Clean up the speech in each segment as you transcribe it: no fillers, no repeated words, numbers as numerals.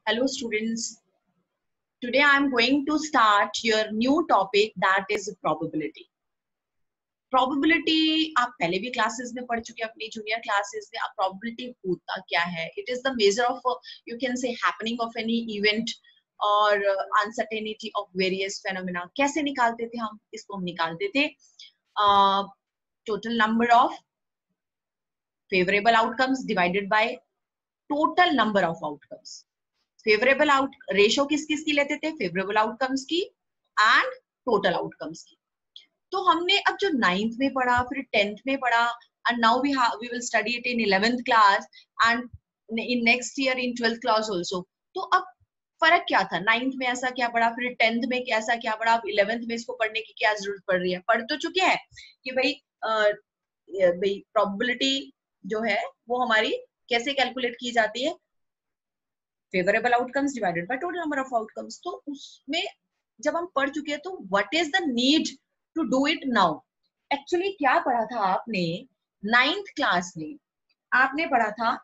Hello students, today I am going to start your new topic that is probability. Probability आप पहले भी classes में पढ़ चुके हैं अपनी जूनियर क्लासेस में. अब probability होता क्या है? It is the measure of you can say happening of any event और uncertainty of various phenomena. कैसे निकालते थे हम? इसको हम निकालते थे total number of favorable outcomes divided by total number of outcomes. Favourable out ratio किस किस की लेते थे? फेवरेबल आउटकम्स की एंड टोटल आउटकम्स की. तो हमने अब जो 9th में पढ़ा, फिर 10th में पढ़ा, and now we will study it in 11th class and in next year in 12th class also. तो अब फर्क क्या था? 9th में ऐसा क्या पढ़ा, फिर 10th में ऐसा क्या पढ़ा, अब 11th में इसको पढ़ने की क्या जरूरत पड़ रही है? पढ़ तो चुके हैं कि भाई प्रोबेबिलिटी जो है वो हमारी कैसे कैलकुलेट की जाती है? Favourable outcomes divided by total number of outcomes. तो उसमें जब हम पढ़ चुके हैं तो what is the need to do it now? Actually क्या पढ़ा था आपने 9th क्लास में? आपने पढ़ा था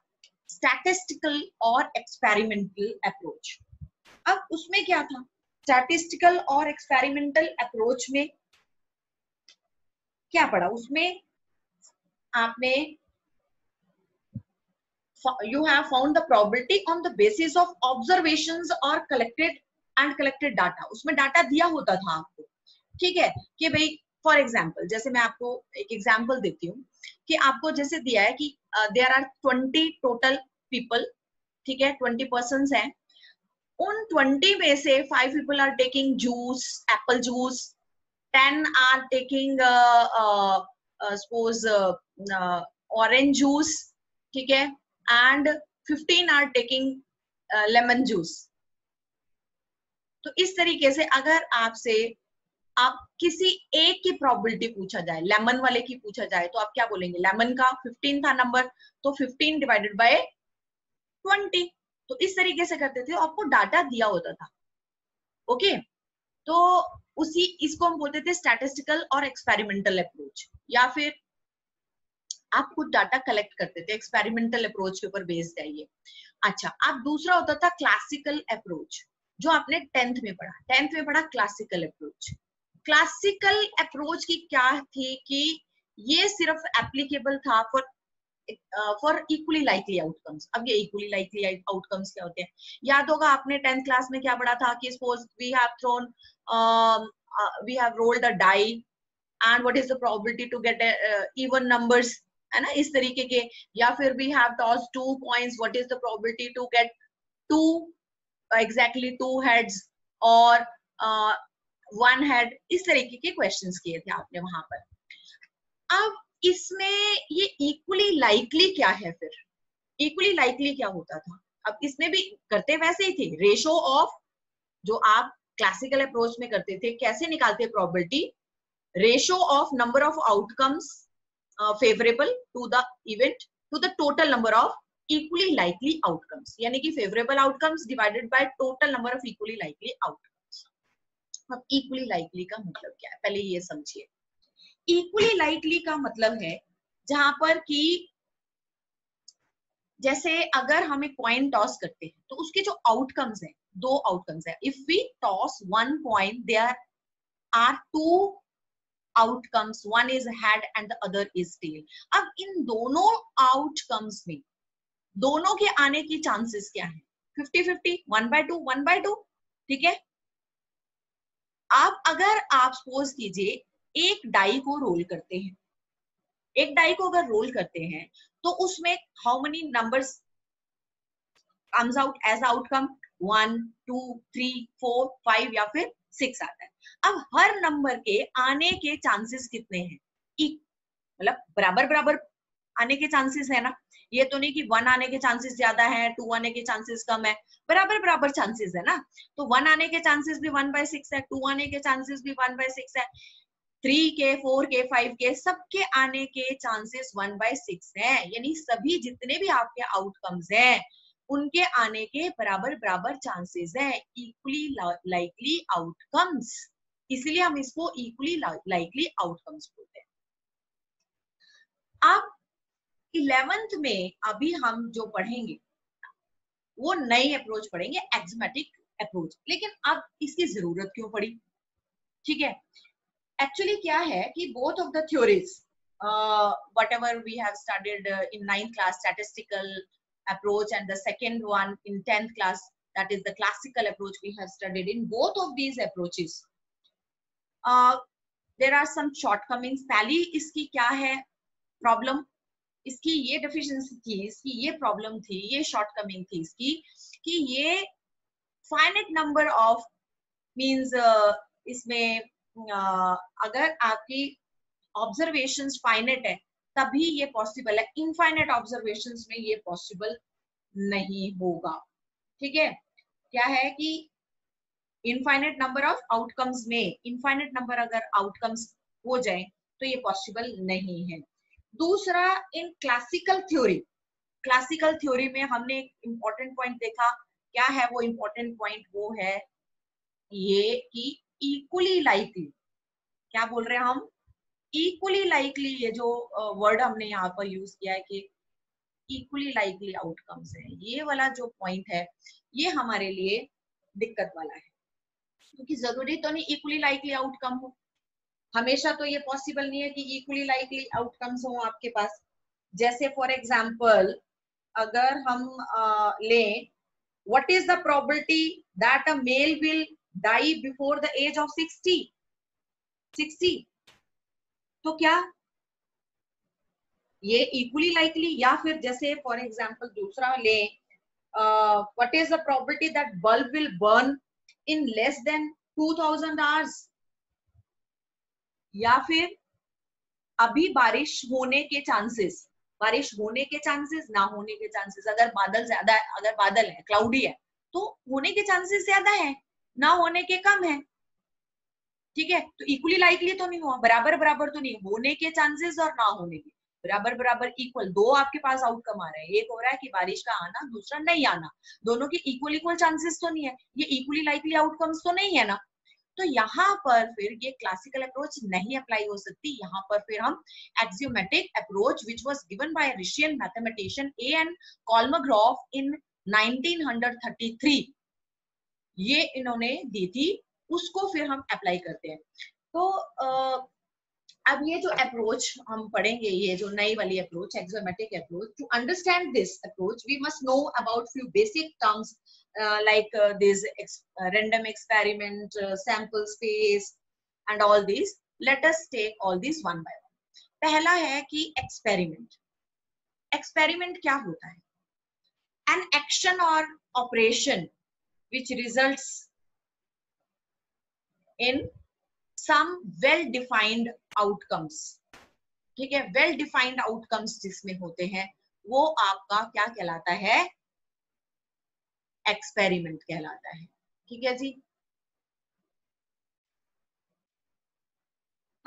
स्टैटिस्टिकल और एक्सपेरिमेंटल अप्रोच. अब उसमें क्या था? स्टैटिस्टिकल और एक्सपेरिमेंटल अप्रोच में क्या पढ़ा? उसमें आपने you have found the probability on the basis of observations or collected data. उसमें डाटा दिया होता था आपको, ठीक है, कि भाई फॉर एग्जाम्पल जैसे मैं आपको एक एग्जाम्पल देती हूँ कि आपको जैसे दिया है कि देयर आर 20 टोटल पीपल, ठीक है, 20 पर्सन्स हैं. उन 20 में से 5 people are taking juice, apple juice, 10 are taking suppose orange juice, ठीक है, and 15 are taking lemon juice. तो इस तरीके से अगर आपसे आप किसी एक की प्रोबेबिलिटी पूछा जाए, लेमन वाले की पूछा जाए, तो आप क्या बोलेंगे? लेमन का 15 था नंबर, तो 15 डिवाइडेड बाय 20. तो इस तरीके से करते थे, आपको डाटा दिया होता था. ओके, तो उसी इसको हम बोलते थे स्टैटिस्टिकल और एक्सपेरिमेंटल अप्रोच, या फिर आप कुछ डाटा कलेक्ट करते थे. एक्सपेरिमेंटल अप्रोच के ऊपर बेस्ड है ये. अच्छा, अब दूसरा होता था क्लासिकल अप्रोच, जो आपने 10th में पढ़ा. 10th में पढ़ा क्लासिकल अप्रोच. क्लासिकल अप्रोच की क्या थी कि ये सिर्फ एप्लीकेबल था फॉर इक्वली लाइकली आउटकम्स. अब ये इक्वली लाइकली आउटकम्स क्या होते हैं? याद होगा आपने 10th क्लास में क्या पढ़ा था कि suppose we have thrown we have rolled a die and what is the probability to get even numbers, है ना, इस तरीके के. या फिर we have toss 2 coins, what is the probability to get 2 exactly 2 heads और 1 हेड. इस तरीके के क्वेश्चंस किए थे आपने वहां पर. अब इसमें ये इक्वली लाइकली क्या है? फिर इक्वली लाइकली क्या होता था? अब इसमें भी करते वैसे ही थे. रेशो ऑफ, जो आप क्लासिकल अप्रोच में करते थे, कैसे निकालते probability? Ratio of number of outcomes favorable to the event to the total number of equally likely outcomes. यानी कि favorable outcomes divided by total number of equally likely outcomes. अब equally likely का मतलब क्या है? पहले ये समझिए. equally likely का मतलब है जहां पर कि जैसे अगर हम एक कॉइन टॉस करते हैं तो उसके जो आउटकम्स हैं, 2 आउटकम्स हैं. If we toss 1 coin, there are 2 outcomes, one is head and the other is tail. अब इन दोनों आउटकम्स में दोनों के आने की चांसेस क्या है? 50-50, 1/2, 1/2, ठीक है. अब अगर आप सपोज कीजिए एक डाई को रोल करते हैं, एक डाई को अगर रोल करते हैं तो उसमें how many numbers comes out as outcome? 1, 2, 3, 4, 5 या फिर 6 आता है. अब हर नंबर के आने के चांसेस कितने हैं? मतलब बराबर बराबर आने के चांसेस है ना. ये तो नहीं कि 1 आने के चांसेस ज्यादा है, 2 आने के चांसेस कम है. बराबर बराबर चांसेस है ना. तो 1 आने के चांसेस भी 1/6 है, 2 आने के चांसेस भी 1/6 है, 3 के, 4 के, 5 के, सबके आने के चांसेस 1/6 है. यानी सभी जितने भी आपके आउटकम्स हैं उनके आने के बराबर बराबर चांसेस है. इक्वली लाइकली आउटकम्स, इसलिए हम इसको इक्वली लाइकली आउटकम्स बोलते हैं. अब 11th में अभी हम जो पढ़ेंगे वो नई अप्रोच पढ़ेंगे, एक्सियोमेटिक अप्रोच। लेकिन अब इसकी जरूरत क्यों पड़ी? ठीक है, एक्चुअली क्या है कि both of the theories whatever we have studied in 9th class, statistical approach, and the second one in 10th class, that is the classical approach, we have studied. In both of these approaches there are some shortcomings. पहली इसकी क्या है problem, इसकी ये deficiency थी, इसकी ये problem थी, ये शॉर्टकमिंग थी इसकी, कि ये फाइनाइट नंबर ऑफ मींस इसमें अगर आपकी ऑब्जर्वेशंस फाइनाइट है तभी ये पॉसिबल है, इनफाइनाइट ऑब्जर्वेशंस में ये पॉसिबल नहीं होगा। ठीक है, क्या है कि इनफाइनाइट नंबर ऑफ आउटकम्स में इनफाइनाइट नंबर अगर आउटकम्स हो जाए तो ये पॉसिबल नहीं है। दूसरा, इन क्लासिकल थ्योरी में हमने एक इंपॉर्टेंट पॉइंट देखा। क्या है वो इंपॉर्टेंट पॉइंट? वो है ये कि इक्वली लाइकली, क्या बोल रहे हैं हम? इक्वली लाइकली, ये जो वर्ड हमने यहाँ पर यूज किया है कि इक्वली लाइकली आउटकम्स है, ये वाला जो पॉइंट है ये हमारे लिए दिक्कत वाला है, क्योंकि जरूरी तो नहीं इक्वली लाइकली आउटकम हो, हमेशा तो ये पॉसिबल नहीं है कि इक्वली लाइकली आउटकम्स हो आपके पास। जैसे फॉर एग्जाम्पल अगर हम लें, what is the probability that a male will die before the age of 60? तो क्या ये इक्वली लाइकली? या फिर जैसे फॉर एग्जाम्पल दूसरा लें, what is the probability that bulb will burn in less than 2000 hours? या फिर अभी बारिश होने के चांसेस, बारिश होने के चांसेस, ना होने के चांसेस, अगर बादल ज्यादा है, अगर बादल है, क्लाउडी है, तो होने के चांसेस ज्यादा है, ना होने के कम है। ठीक है, तो इक्वली लाइकली तो नहीं हुआ, बराबर बराबर तो नहीं, होने के चांसेस और ना होने के बराबर बराबर इक्वल। दो आपके पास आउटकम आ रहे हैं, एक हो रहा है कि बारिश का आना, दूसरा नहीं आना, दोनों के इक्वल इक्वल चांसेस तो नहीं है, ये इक्वली लाइकली आउटकम्स तो नहीं है ना। तो यहाँ पर फिर ये क्लासिकल अप्रोच नहीं अप्लाई हो सकती, यहाँ पर फिर हम axiomatic approach which was given by Russian mathematician A.N. Kolmogorov इन 1933, ये इन्होंने दी थी, उसको फिर हम अप्लाई करते हैं। तो अब ये जो अप्रोच हम पढ़ेंगे, ये जो नई वाली approach, axiomatic approach, to understand this approach we must know about few basic terms like this random experiment, sample space and all these. Let us take all these one by one. पहला है कि experiment. Experiment क्या होता है? an action or operation which results in some well defined outcomes. ठीक है, well defined outcomes जिसमें होते हैं वो आपका क्या कहलाता है? एक्सपेरिमेंट कहलाता है। ठीक है जी।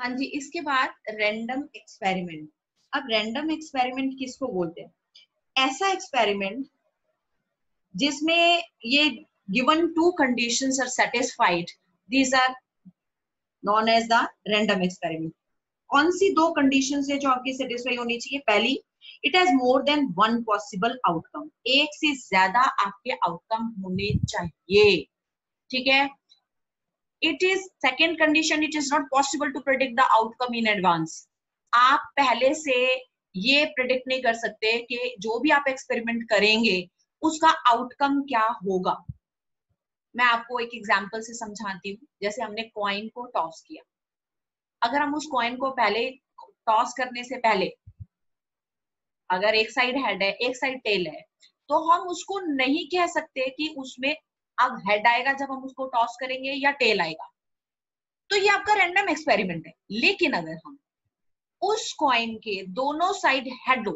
हाँ जी, इसके बाद रैंडम एक्सपेरिमेंट। अब रैंडम एक्सपेरिमेंट किसको बोलते हैं? ऐसा एक्सपेरिमेंट जिसमें ये given two conditions are satisfied, these are known as the random experiment. कौन सी दो कंडीशंस है जो आपकी सेटिस्फाई होनी चाहिए? पहली, it has more than one possible outcome, एक से ज्यादा आपके आउटकम होने चाहिए। ठीक है। It is second condition, it is not possible to predict the outcome in advance. आप पहले से ये प्रेडिक्ट नहीं कर सकते कि जो भी आप एक्सपेरिमेंट करेंगे उसका आउटकम क्या होगा। मैं आपको एक एग्जांपल से समझाती हूँ। जैसे हमने कॉइन को टॉस किया, अगर हम उस कॉइन को पहले टॉस करने से पहले अगर एक साइड हेड है एक साइड टेल है, तो हम उसको नहीं कह सकते कि उसमें अब हेड आएगा जब हम उसको टॉस करेंगे या टेल आएगा। तो ये आपका रैंडम एक्सपेरिमेंट है। लेकिन अगर हम उस कॉइन के दोनों साइड हेड हो,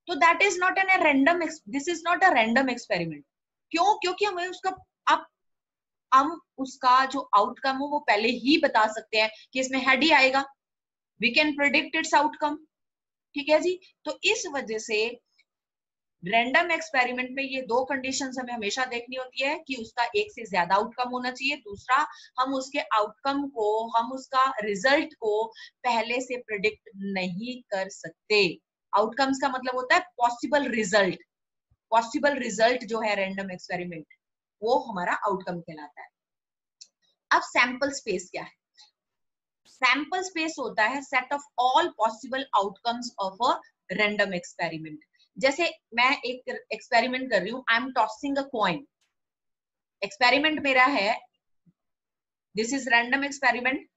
तो that is not an random, this is not a random experiment. क्यों? क्योंकि हमें उसका अब हम उसका जो आउटकम हो वो पहले ही बता सकते हैं कि इसमें हेड ही आएगा। We can predict its outcome. ठीक है जी। तो इस वजह से रैंडम एक्सपेरिमेंट में ये दो कंडीशंस हमें हमेशा देखनी होती है कि उसका एक से ज्यादा आउटकम होना चाहिए, दूसरा हम उसके आउटकम को, हम उसका रिजल्ट को पहले से प्रेडिक्ट नहीं कर सकते। आउटकम्स का मतलब होता है पॉसिबल रिजल्ट। पॉसिबल रिजल्ट जो है रैंडम एक्सपेरिमेंट, वो हमारा आउटकम कहलाता है। अब सैंपल स्पेस क्या है? सैंपल स्पेस होता है set of all possible outcomes of a random experiment. जैसे मैं एक एक्सपेरिमेंट कर रही हूँ, I am tossing a coin, experiment मेरा है, this is random experiment,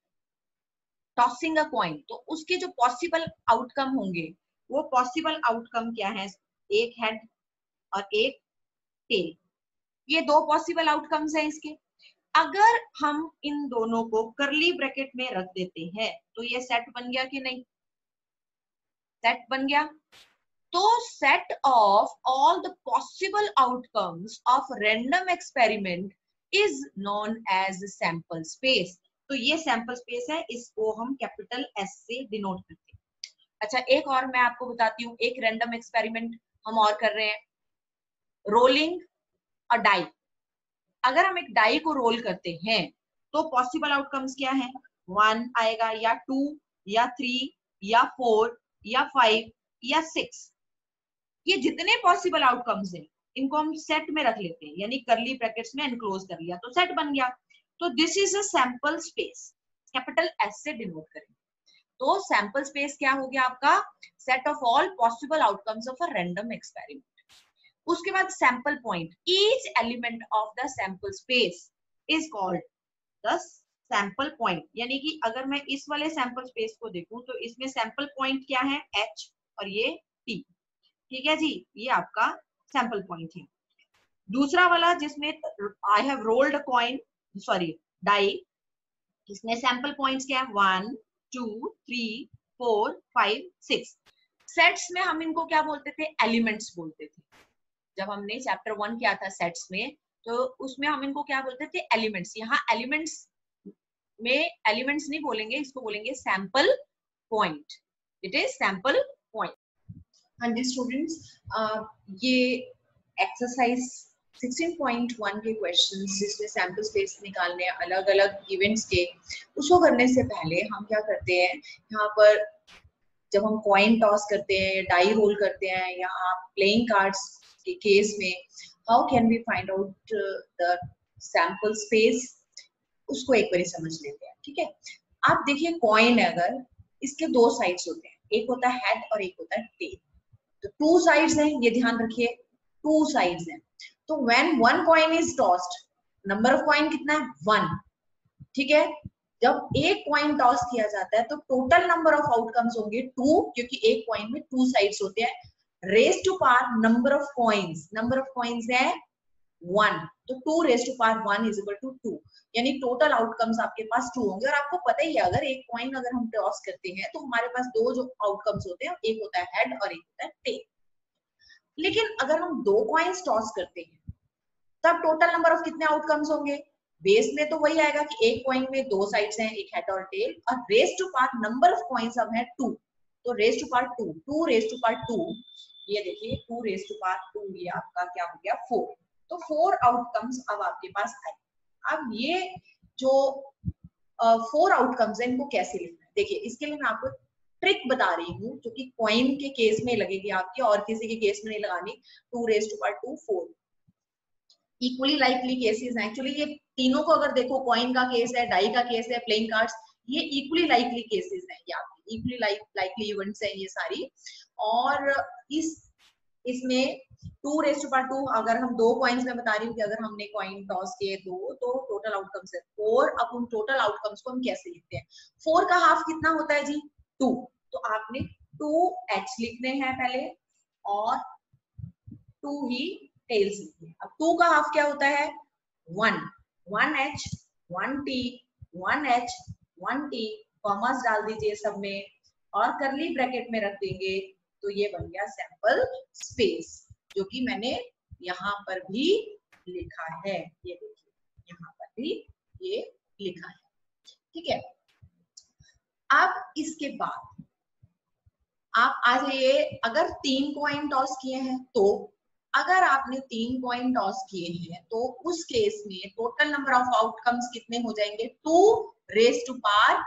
tossing a coin, तो उसके जो पॉसिबल आउटकम होंगे वो पॉसिबल आउटकम क्या है? एक हेड और एक टेल, ये दो पॉसिबल आउटकम्स हैं इसके। अगर हम इन दोनों को करली ब्रैकेट में रख देते हैं तो ये सेट बन गया कि नहीं? सेट बन गया। तो set of all the possible outcomes of random experiment is known as sample space. तो ये सैंपल स्पेस है, इसको हम कैपिटल एस से डिनोट करते हैं। अच्छा, एक और मैं आपको बताती हूँ, एक रैंडम एक्सपेरिमेंट हम और कर रहे हैं, रोलिंग अ डाई। अगर हम एक डाई को रोल करते हैं तो पॉसिबल आउटकम्स क्या है? 1 आएगा या 2 या 3 या 4 या 5 या 6। ये जितने पॉसिबल आउटकम्स हैं इनको हम सेट में रख लेते हैं, यानी करली ब्रैकेट्स में एनक्लोज कर लिया तो सेट बन गया। तो this is a sample space, capital S से डिनोट करेंगे। तो सैंपल स्पेस क्या हो गया आपका? Set of all possible outcomes of a random experiment. उसके बाद sample point, each element of the sample space is called the sample point. यानी कि अगर मैं इस वाले सैंपल स्पेस को देखूं तो इसमें सैंपल पॉइंट क्या है? H और ये T। ठीक है जी, ये आपका सैंपल पॉइंट है। दूसरा वाला जिसमें I have rolled coin, sorry die, इसमें सैंपल पॉइंट्स क्या है? 1 2 3 4 5 6। सेट्स में हम इनको क्या बोलते थे? एलिमेंट्स बोलते थे। जब हमने चैप्टर 1 किया था सेट्स में, तो उसमें हम इनको क्या बोलते थे? एलिमेंट्स। यहाँ एलिमेंट्स में एलिमेंट्स नहीं बोलेंगे, इसको बोलेंगे sample point. It is sample point. हाँ जी स्टूडेंट्स, ये एक्सरसाइज 16.1 के क्वेश्चंस जिसमें सैंपल स्पेस निकालने अलग अलग इवेंट्स के, उसको करने से पहले हम क्या करते हैं, यहाँ पर जब हम कॉइन टॉस करते हैं, डाई रोल करते हैं, या आप प्लेइंग कार्ड्स के केस में how can we find out the sample space, उसको एक बार समझ लेते हैं। ठीक है, आप देखिए कॉइन है, अगर इसके दो साइड्स होते हैं, एक होता है हेड और एक होता है टेल। तो 2 साइड्स हैं, ये ध्यान रखिए, 2 साइड्स हैं। तो when one coin is tossed, number of coin कितना है? 1। ठीक है, जब एक कॉइन टॉस किया जाता है तो टोटल नंबर ऑफ आउटकम्स होंगे 2, क्योंकि एक कॉइन में 2 साइड्स होते हैं। Raise to power number of coins है 1, तो 2 raise to power 1 is equal to 2, यानी टोटल आउटकम्स आपके पास 2 होंगे। और आपको पता ही है, अगर एक कॉइन अगर हम टॉस करते हैं तो हमारे पास दो जो आउटकम्स होते हैं, एक होता है हेड और एक होता है टेल। लेकिन अगर हम 2 कॉइन्स टॉस करते हैं तब टोटल नंबर ऑफ कितने आउटकम्स होंगे? बेस में तो वही आएगा कि एक कॉइन में 2 साइड्स हैं, एक हेड और टेल, और raise to power number of coins अब है 2, तो raise to power 2 raise to power 2, ये देखिए 2 रेज टू पावर 2, ये आपका क्या हो गया? 4। तो 4 आउटकम्स अब आपके पास आए। अब ये जो 4 आउटकम्स है, इनको कैसे लिखना है? देखिए, इसके लिए मैं आपको ट्रिक बता रही हूँ जो कि कॉइन के केस में लगेगी आपकी, और किसी के केस में नहीं लगानी। 2 raise to power 2 4 equally likely cases हैं। एक्चुअली ये तीनों को अगर देखो, कॉइन का केस है, डाई का केस है, प्लेइंग कार्ड्स, ये इक्वली लाइकली केसेस हैं, ये आपकी इक्वली लाइकली इवेंट्स हैं ये सारी। और इसमें 2 रेज टू पावर 2, अगर हम 2 कॉइन्स में बता रही हूँ कि अगर हमने कॉइन टॉस किए 2, तो टोटल आउटकम्स है 4। अब उन टोटल आउटकम्स को हम कैसे लिखते हैं? 4 का हाफ कितना होता है जी? 2। तो आपने 2h लिखने हैं पहले, और 2 ही टेल्स लिखने हैं। अब 2 का हाफ क्या होता है? 1, 1h 1t 1h 1t, commerce डाल दीजिए सब में और करली ब्रैकेट में रख देंगे, तो ये बन गया सैंपल स्पेस, जो कि मैंने यहाँ पर भी लिखा है। ये देखिए, यहाँ पर भी ये लिखा है। ठीक है, अब इसके बाद आप आ जाइए, अगर 3 कॉइन टॉस किए हैं, तो अगर आपने 3 कॉइन टॉस किए हैं तो उस केस में टोटल नंबर ऑफ आउटकम्स कितने हो जाएंगे? 2 raise to power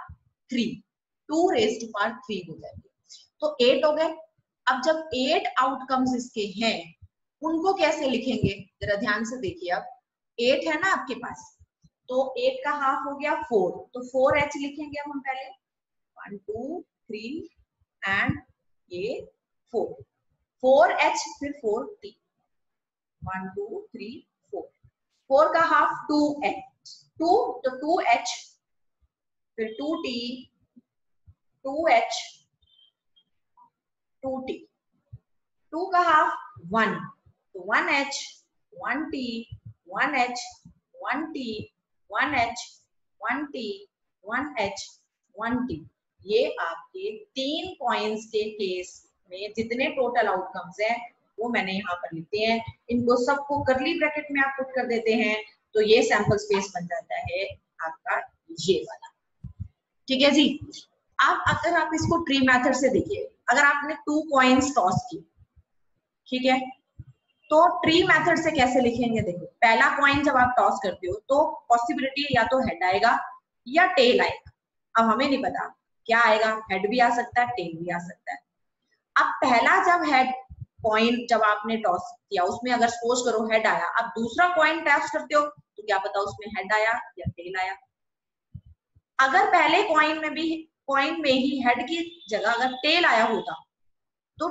3, 2 raise to power 3 हो जाएंगे, तो 8 हो गए। अब जब 8 आउटकम्स इसके हैं उनको कैसे लिखेंगे जरा ध्यान से देखिए। अब 8 है ना आपके पास, तो 8 का हाफ हो गया 4, तो 4h लिखेंगे अब हम पहले, 1 2 3 एंड ये 4h फिर 4t, 1 2 3 4, 4 का हाफ 2h, 2 तो 2h फिर 2t, 2h 2t, 2 का हाफ 1, तो 1h 1t 1h 1t 1h 1t 1h 1t। ये आपके 3 कॉइन्स के केस में जितने टोटल आउटकम्स हैं वो मैंने यहाँ पर लिखते हैं। इनको सबको कर्ली ब्रैकेट में आप पुट कर देते हैं तो ये सैंपल स्पेस बन जाता है आपका ये वाला। ठीक है जी। अब अगर आप इसको ट्री मेथड से देखिए, अगर आपने 2 कॉइन्स टॉस की, ठीक है, तो ट्री मेथड से कैसे लिखेंगे? देखो, पहला कॉइन जब आप टॉस करते हो तो पॉसिबिलिटी या तो हेड आएगा या टेल आएगा। अब हमें नहीं पता क्या आएगा, हेड भी आ सकता है, टेल भी आ सकता है। अब पहला जब हेड कॉइन जब आपने टॉस किया उसमें अगर सपोज करो हेड आया, अब दूसरा कॉइन टॉस करते हो तो क्या पता उसमें हेड आया या टेल आया। अगर पहले कॉइन में ही हेड की जगह अगर टेल आया होता तो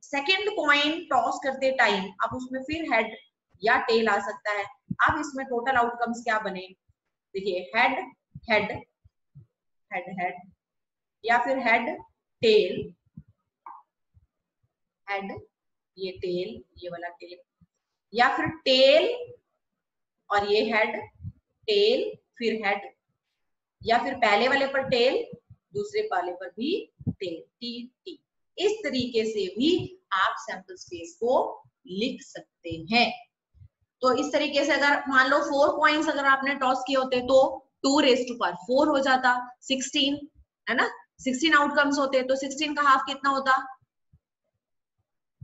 सेकंड कॉइन टॉस करते टाइम अब उसमें फिर हेड या टेल आ सकता है। अब इसमें टोटल आउटकम्स क्या बने? देखिए, हेड हेड हेड हेड, या फिर हेड टेल हेड, ये टेल, ये वाला टेल, या फिर टेल और ये हेड, टेल फिर हेड, या फिर पहले वाले पर टेल दूसरे वाले पर भी टेल, टी टी। इस तरीके से भी आप सैंपल स्पेस को लिख सकते हैं। तो इस तरीके से अगर मान लो 4 कॉइन्स अगर आपने टॉस किए होते तो 2 रेज़ टू पावर 4 हो जाता, 16 है ना, 16 आउटकम्स होते तो 16 का हाफ कितना होता?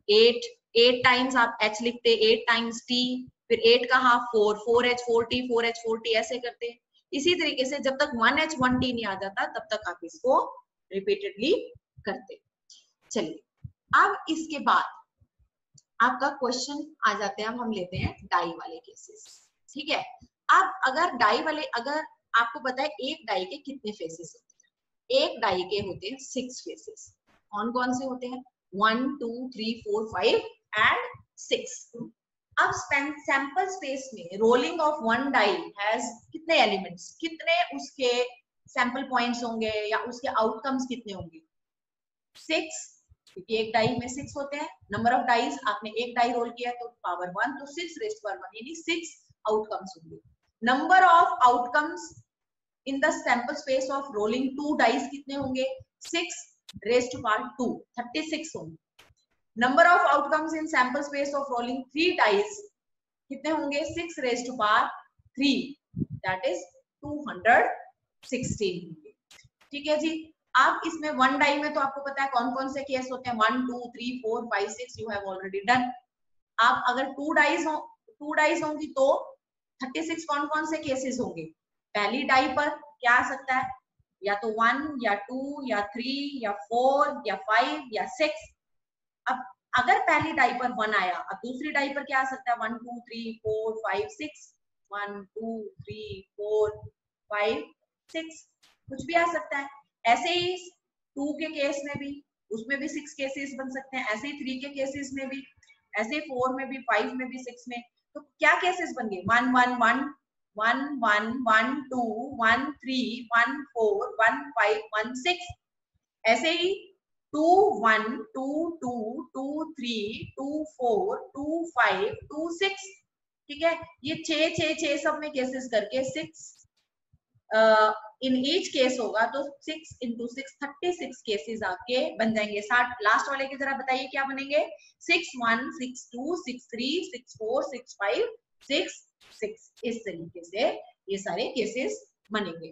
8, 8 टाइम्स आप h लिखते, 8 टाइम्स t, फिर 8 का half 4, 4h 4t 4h 4t ऐसे करते। इसी तरीके से जब तक 1h 1t नहीं आ जाता तब तक आप इसको रिपीटेडली करते। चलिए, अब इसके बाद आपका क्वेश्चन आ जाते हैं, अब हम लेते हैं डाई वाले केसेस। ठीक है, अब अगर डाई वाले, अगर आपको पता है एक डाई के कितने फेसेस होते हैं? एक डाई के होते हैं 6 फेसेस। कौन कौन से होते हैं? 1 2 3 4 5 एंड 6। अब सैंपल स्पेस में rolling of one die has कितने एलिमेंट्स, कितने उसके सैंपल पॉइंट्स होंगे या उसके आउटकम्स कितने होंगे? 6, क्योंकि एक डाई में 6 होते हैं। नंबर ऑफ डाइज, आपने एक डाई रोल किया तो पावर 1, तो 6 रेज़ टू पावर 1 यानी 6 आउटकम्स होंगे। Number of outcomes in the sample space of rolling 2 dice कितने होंगे? 6 रेज़ टू पावर 2, 36 होंगे। Number of outcomes in sample space of rolling 3 dice कितने होंगे? 6 raise to power 3, that is 216 होंगे। ठीक है जी। अब इसमें वन डाई में तो आपको पता है कौन कौन से केस होते हैं, 1 2 3 4 5 6 यू हैव ऑलरेडी डन। आप अगर 2 डाइज होंगी तो 36 कौन कौन से केसेस होंगे? पहली डाई पर क्या आ सकता है? या तो 1 या 2 या 3 या 4 या 5 या 6। अब अगर पहली डाई पर 1 आया, अब दूसरी डाई पर क्या आ सकता है? 1 2 3 4 5 6, 1 2 3 4 5 6, कुछ भी आ सकता है। ऐसे ही 2 के केस में भी, उसमें भी 6 केसेस बन सकते हैं। ऐसे ही 3 के केसेस में भी, ऐसे 4 में भी, 5 में भी, 6 में। तो क्या केसेस बन गए? 1 1 1 1 1 1 2 1 3 1 4 1 5 1 6। ऐसे ही 2 1 2 2 2 3 2 4 2 5 2 6। ठीक है, ये 6 सब में केसेस करके 6 इन ईच केस होगा तो 6 into 6 36 केसेस आपके बन जाएंगे। 60 लास्ट वाले के जरा बताइए क्या बनेंगे? 6 1 6 2 6 3 6 4 6 5 6 6। इस तरीके से ये सारे केसेस बनेंगे।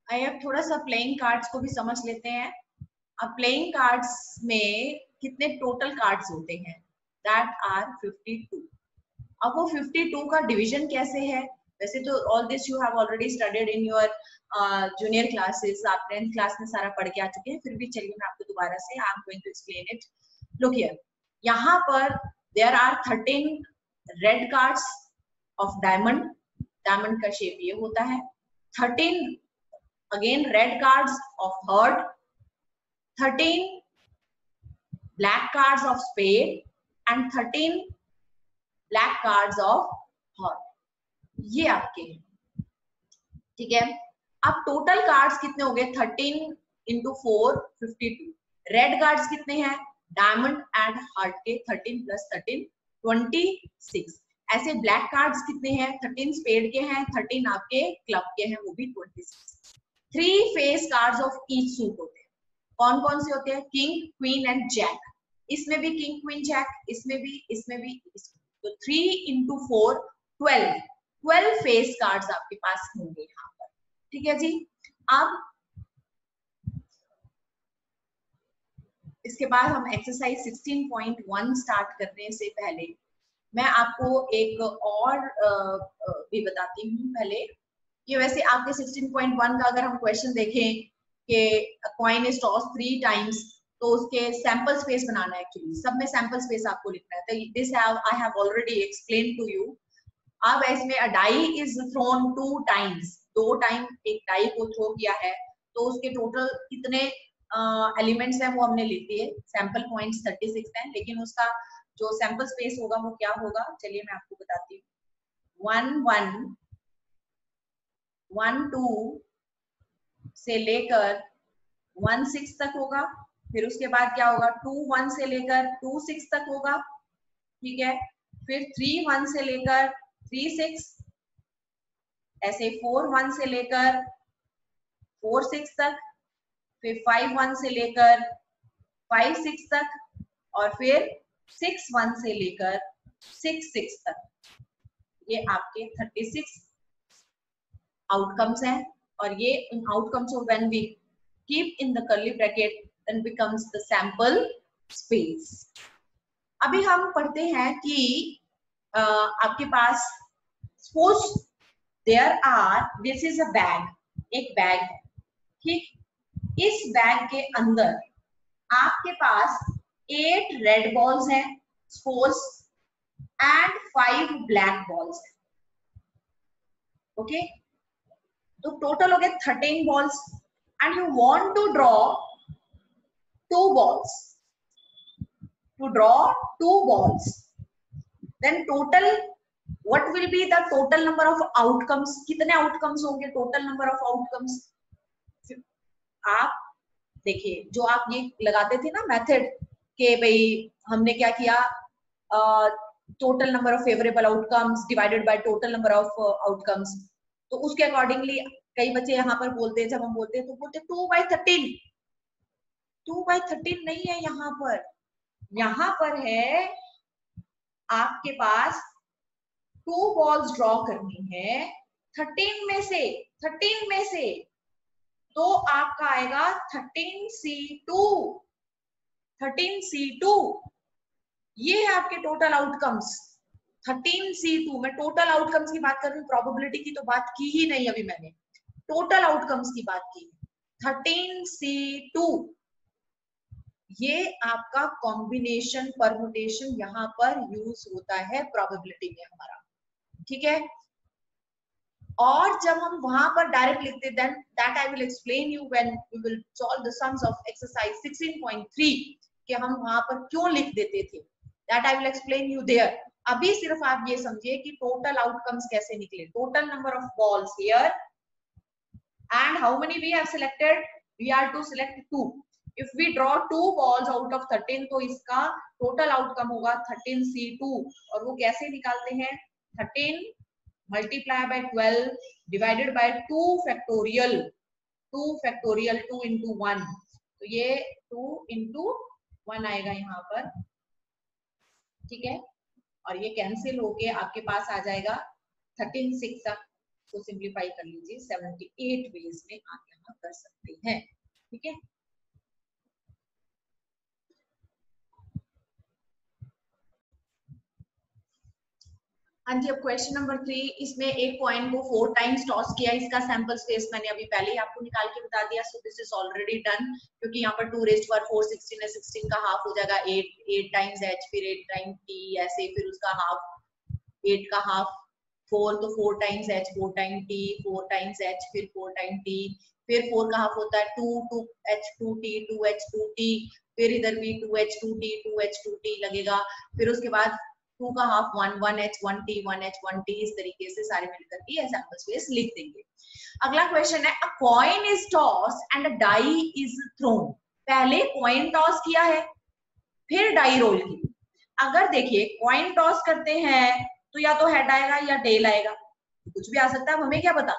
अब थोड़ा सा प्लेइंग कार्ड्स को भी समझ लेते हैं। अब प्लेइंग कार्ड्स में कितने टोटल कार्ड्स होते हैं? That are 52। अब वो 52 का डिवीजन कैसे है? वैसे तो all this you have already studied in your junior classes, आप 10th क्लास में सारा पढ़ के आ चुके हैं, फिर भी चलिए मैं आपको दोबारा से I am going to explain it. Look here, यहाँ पर there are 13 red cards of diamond, diamond का शेप ये होता है, 13 again red cards of heart, 13 black cards of spade and 13 black cards of heart. ये आपके हैं, ठीक है। अब टोटल कार्ड्स कितने हो गए, 13 इंटू 4 52। रेड कार्ड्स कितने हैं, डायमंड एंड हार्ट के 13 प्लस 13 26। ऐसे ब्लैक कार्ड्स कितने हैं, 13 स्पेड के हैं, 13 आपके क्लब के हैं, वो भी 26। 3 face cards of each suit होते हैं। कौन कौन से होते हैं, किंग क्वीन एंड जैक। इसमें भी किंग क्वीन जैक, इसमें भी, इसमें भी, इसमें। तो 3 इंटू 4 12 फेस कार्ड्स आपके पास होंगे यहाँ पर, ठीक है जी। अब इसके बाद हम एक्सरसाइज 16.1 स्टार्ट करने से पहले मैं आपको एक और भी बताती हूँ। पहले ये वैसे आपके 16.1 का अगर हम क्वेश्चन देखें कि कॉइन इज टॉस्ड 3 टाइम्स, तो उसके सैंपल स्पेस बनाना है, एक्चुअली सब में सैंपल स्पेस आपको लिखना है। तो this I have already explain to you. अब इसमें a die is thrown 2 times, 2 time एक डाई को थ्रो किया है, तो उसके टोटल कितने एलिमेंट्स हैं वो हमने लिख दिए। सैंपल पॉइंट्स 36 हैं, लेकिन उसका जो सैंपल स्पेस होगा वो क्या होगा, चलिए मैं आपको बताती हूँ। 1 1 1 2 से लेकर 1 6 तक होगा, फिर उसके बाद क्या होगा, 2 1 से लेकर 2 6 तक होगा, ठीक है। फिर 3 1 से लेकर 3 6, ऐसे 4 1 से लेकर 4 6 तक, फिर 5 1 से लेकर 5 6 तक, और फिर 6 1 से लेकर 6 6 तक। ये आपके 36 आउटकम्स हैं, और ये इन आउटकम्स को when we keep in the curly bracket then becomes the sample space. अभी हम पढ़ते हैं कि आपके पास suppose there are, this is a bag, एक बैग है, ठीक। इस बैग के अंदर आपके पास 8 रेड बॉल्स हैं सपोज एंड 5 ब्लैक बॉल्स हैं, ओके। तो टोटल हो गए 13 balls and you want to draw 2 balls, to draw 2 balls, then total what will be the total number of outcomes, कितने आउटकम्स होंगे, टोटल नंबर ऑफ आउटकम्स। आप देखिए, जो आप ये लगाते थे ना मेथड के भाई हमने क्या किया, total number of favourable outcomes divided by total number of outcomes, तो उसके अकॉर्डिंगली कई बच्चे यहाँ पर बोलते हैं, जब हम बोलते हैं तो बोलते 2/13, 2/13 नहीं है यहाँ पर, यहाँ पर है आपके पास 2 बॉल्स ड्रॉ करनी है 13 में से तो आपका आएगा 13C2, 13C2। ये है आपके टोटल आउटकम्स 13C2। मैं टोटल आउटकम्स की बात कर रही हूँ, प्रोबेबिलिटी की तो बात की ही नहीं अभी मैंने, टोटल आउटकम्स की बात की। 13C2 ये आपका कॉम्बिनेशन परमुटेशन यहाँ पर यूज होता है प्रोबेबिलिटी में हमारा, ठीक है। और जब हम वहां पर डायरेक्ट लिखते then that I will explain you when we will solve the sums of exercise 16.3 कि हम वहां पर क्यों लिख देते थे, that I will explain you there. अभी सिर्फ आप ये समझिए कि टोटल आउटकम्स कैसे निकले, total number of balls here and how many we have selected, we are to select 2। If we draw 2 balls out of 13 तो इसका टोटल आउटकम होगा 13C2, और वो कैसे निकालते हैं, 13 multiply by 12 divided by 2 factorial 2 into 1, तो ये 2 into 1 आएगा यहाँ पर, ठीक है। और ये कैंसिल होके आपके पास आ जाएगा 13 6 तक, तो सिंप्लीफाई कर लीजिए 78 वेज में आप यहाँ कर सकते हैं, ठीक है। हाँ जी, अब क्वेश्चन नंबर 3, इसमें एक कॉइन को 4 टाइम्स टॉस किया, इसका सैंपल स्पेस मैंने अभी पहले ही आपको निकाल के बता दिया, सो दिस इज ऑलरेडी डन, क्योंकि यहाँ पर 2 रेज़्ड पावर 4 16 है, 16 का हाफ हो जाएगा 8 टाइम्स h, फिर 8 टाइम्स t, ऐसे फिर उसका हाफ 8 का हाफ 4, तो 4 times h, 4 times t, 4 times h, फिर 4 टाइम्स t, फिर 4 का हाफ होता है 2h 2t 2h 2t, फिर इधर भी 2h 2t 2h 2t लगेगा, फिर उसके बाद 2 का half 1 1h 1t 1h 1t, इस तरीके से सारे मिलकर के ये सैंपल स्पेस लिख देंगे। अगला क्वेश्चन है, a coin is toss and a die is thrown. पहले कॉइन टॉस किया है, फिर डाई रोल की। अगर देखिए कॉइन टॉस करते हैं तो या तो हेड आएगा या टेल आएगा, कुछ भी आ सकता है, हमें क्या पता।